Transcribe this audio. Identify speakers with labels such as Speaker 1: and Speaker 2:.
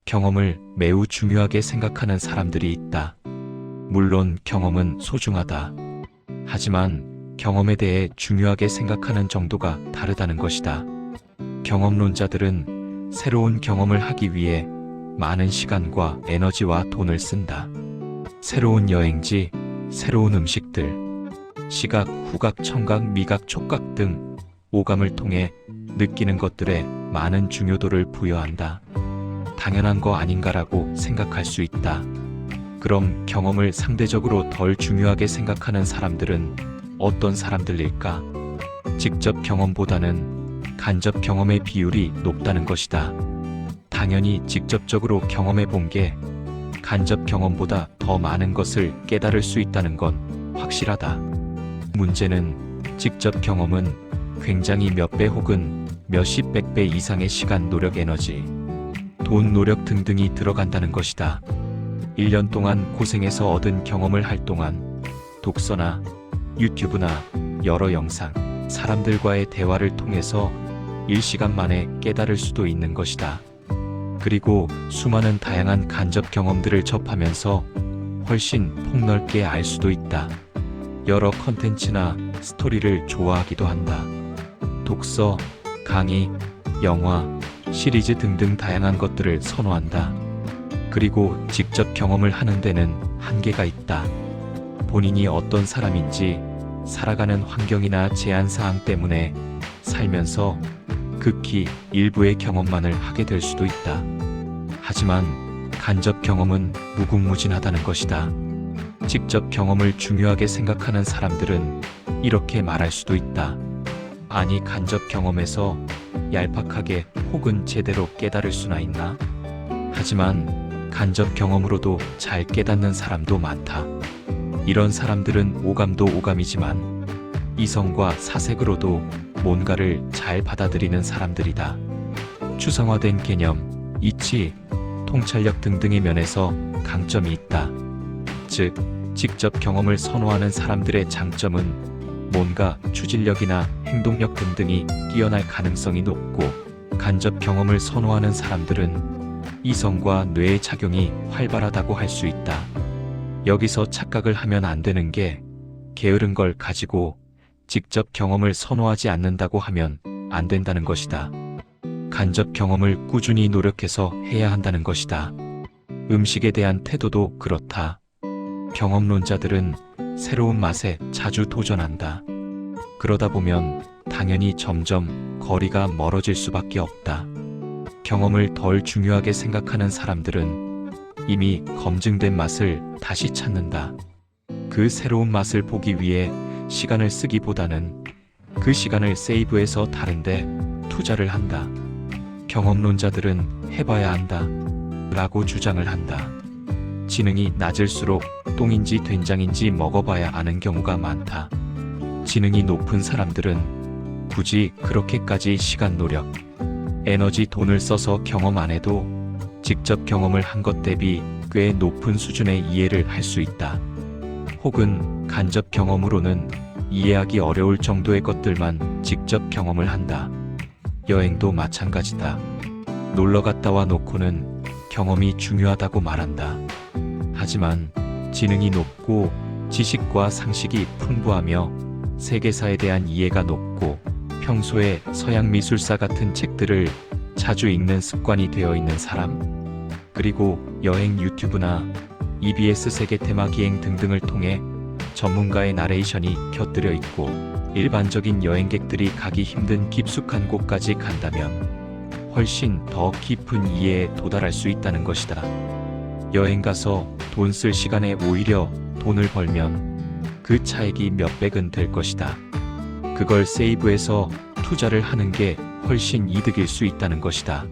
Speaker 1: 경험을 매우 중요하게 생각하는 사람들이 있다. 물론 경험은 소중하다. 하지만 경험에 대해 중요하게 생각하는 정도가 다르다는 것이다. 경험론자들은 새로운 경험을 하기 위해 많은 시간과 에너지와 돈을 쓴다. 새로운 여행지, 새로운 음식들, 시각, 후각, 청각, 미각, 촉각 등 오감을 통해 느끼는 것들에 많은 중요도를 부여한다. 당연한 거 아닌가라고 생각할 수 있다. 그럼 경험을 상대적으로 덜 중요하게 생각하는 사람들은 어떤 사람들일까? 직접 경험보다는 간접 경험의 비율이 높다는 것이다. 당연히 직접적으로 경험해 본 게 간접 경험보다 더 많은 것을 깨달을 수 있다는 건 확실하다. 문제는 직접 경험은 굉장히 몇 배 혹은 몇십 백 배 이상의 시간, 노력, 에너지, 돈, 노력 등등이 들어간다는 것이다. 1년 동안 고생해서 얻은 경험을 할 동안 독서나 유튜브나 여러 영상, 사람들과의 대화를 통해서 일시간 만에 깨달을 수도 있는 것이다. 그리고 수많은 다양한 간접 경험들을 접하면서 훨씬 폭넓게 알 수도 있다. 여러 컨텐츠나 스토리를 좋아하기도 한다. 독서, 강의, 영화, 시리즈 등등 다양한 것들을 선호한다. 그리고 직접 경험을 하는 데는 한계가 있다. 본인이 어떤 사람인지, 살아가는 환경이나 제한사항 때문에 살면서 극히 일부의 경험만을 하게 될 수도 있다. 하지만 간접 경험은 무궁무진하다는 것이다. 직접 경험을 중요하게 생각하는 사람들은 이렇게 말할 수도 있다. 아니, 간접 경험에서 얄팍하게 혹은 제대로 깨달을 수나 있나? 하지만 간접 경험으로도 잘 깨닫는 사람도 많다. 이런 사람들은 오감도 오감이지만 이성과 사색으로도 뭔가를 잘 받아들이는 사람들이다. 추상화된 개념, 이치, 통찰력 등등의 면에서 강점이 있다. 즉, 직접 경험을 선호하는 사람들의 장점은 뭔가 추진력이나 행동력 등등이 뛰어날 가능성이 높고, 간접 경험을 선호하는 사람들은 이성과 뇌의 작용이 활발하다고 할 수 있다. 여기서 착각을 하면 안 되는 게, 게으른 걸 가지고 직접 경험을 선호하지 않는다고 하면 안 된다는 것이다. 간접 경험을 꾸준히 노력해서 해야 한다는 것이다. 음식에 대한 태도도 그렇다. 경험론자들은 새로운 맛에 자주 도전한다. 그러다 보면 당연히 점점 거리가 멀어질 수밖에 없다. 경험을 덜 중요하게 생각하는 사람들은 이미 검증된 맛을 다시 찾는다. 그 새로운 맛을 보기 위해 시간을 쓰기보다는 그 시간을 세이브해서 다른데 투자를 한다. 경험론자들은 해봐야 한다 라고 주장을 한다. 지능이 낮을수록 똥인지 된장인지 먹어봐야 아는 경우가 많다. 지능이 높은 사람들은 굳이 그렇게까지 시간, 노력, 에너지, 돈을 써서 경험 안 해도 직접 경험을 한 것 대비 꽤 높은 수준의 이해를 할 수 있다. 혹은 간접 경험으로는 이해하기 어려울 정도의 것들만 직접 경험을 한다. 여행도 마찬가지다. 놀러 갔다 와 놓고는 경험이 중요하다고 말한다. 하지만 지능이 높고 지식과 상식이 풍부하며 세계사에 대한 이해가 높고 평소에 서양 미술사 같은 책들을 자주 읽는 습관이 되어 있는 사람, 그리고 여행 유튜브나 EBS 세계 테마 기행 등등을 통해 전문가의 나레이션이 곁들여 있고 일반적인 여행객들이 가기 힘든 깊숙한 곳까지 간다면 훨씬 더 깊은 이해에 도달할 수 있다는 것이다. 여행 가서 돈 쓸 시간에 오히려 돈을 벌면 그 차액이 몇백은 될 것이다. 그걸 세이브해서 투자를 하는 게 훨씬 이득일 수 있다는 것이다.